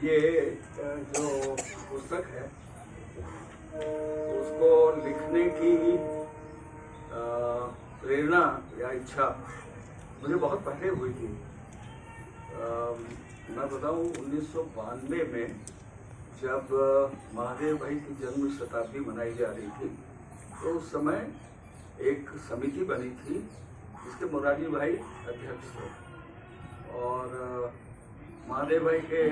ये जो पुस्तक है उसको लिखने की प्रेरणा या इच्छा मुझे बहुत पहले हुई थी। मैं बताऊं 1992 में जब महादेव भाई की जन्म शताब्दी मनाई जा रही थी तो उस समय एक समिति बनी थी जिसके मोरारजी भाई अध्यक्ष थे और महादेव भाई के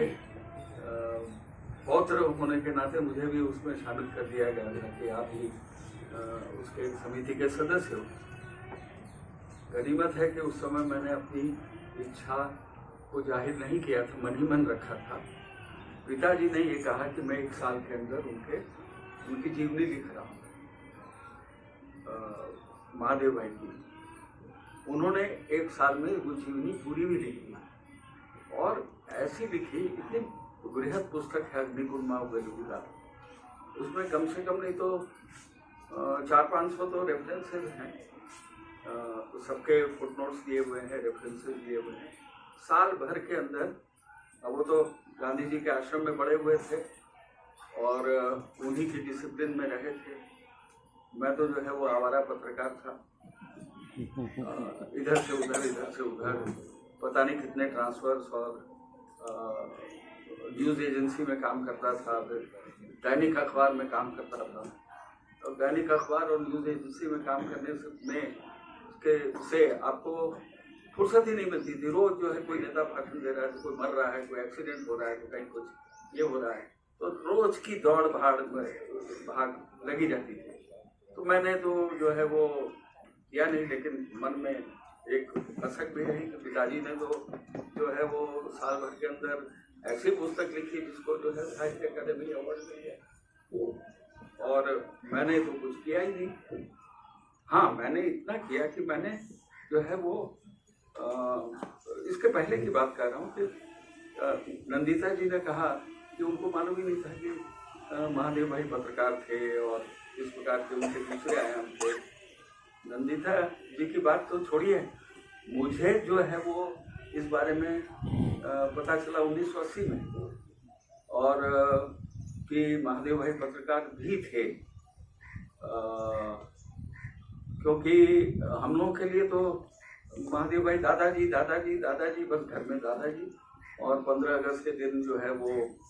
पौत्र होने के नाते मुझे भी उसमें शामिल कर दिया गया था कि आप ही उसके समिति के सदस्य हो। गनीमत है कि उस समय मैंने अपनी इच्छा को जाहिर नहीं किया था, मन ही मन रखा था। पिताजी ने ये कहा कि मैं 1 साल के अंदर उनकी जीवनी लिख रहा हूँ, महादेव भाई की। उन्होंने 1 साल में वो जीवनी पूरी भी लिखी और ऐसी लिखी, इतनी बृहद पुस्तक है अग्निकुंड वेलुगुला। उसमें कम से कम नहीं तो 400-500 तो रेफरेंसेज हैं, सबके फुटनोट्स दिए हुए हैं, रेफरेंसेज दिए हुए हैं। साल भर के अंदर, अब वो तो गांधी जी के आश्रम में बड़े हुए थे और उन्हीं की डिसिप्लिन में रहे थे। मैं तो जो है वो आवारा पत्रकार था, इधर से उधर पता नहीं कितने ट्रांसफर्स और न्यूज़ एजेंसी में काम करता था, फिर दैनिक अखबार में काम करता था। और दैनिक अखबार और न्यूज़ एजेंसी में काम करने से आपको फुर्सत ही नहीं मिलती थी। रोज जो है कोई नेता भाषण दे रहा है, कोई मर रहा है, कोई एक्सीडेंट हो रहा है, कहीं कुछ ये हो रहा है, तो रोज की दौड़ भाग लगी जाती थी। तो मैंने तो जो है वो किया नहीं, लेकिन मन में एक कसक भी रही कि पिताजी ने तो जो है वो साल भर के अंदर ऐसी पुस्तक लिखी जिसको जो है साहित्य अकादमी अवार्ड मिल गया और मैंने तो कुछ किया ही नहीं। हाँ, मैंने इतना किया कि मैंने जो है वो इसके पहले की बात कर रहा हूँ कि नंदिता जी ने कहा कि उनको मालूम ही नहीं था कि महादेव भाई पत्रकार थे और इस प्रकार के उनके दूसरे आयाम थे। नंदिता जी की बात तो छोड़िए, मुझे जो है वो इस बारे में पता चला 1980 में और कि महादेव भाई पत्रकार भी थे, क्योंकि हम लोगों के लिए तो महादेव भाई दादाजी बस घर में दादाजी। और 15 अगस्त के दिन जो है वो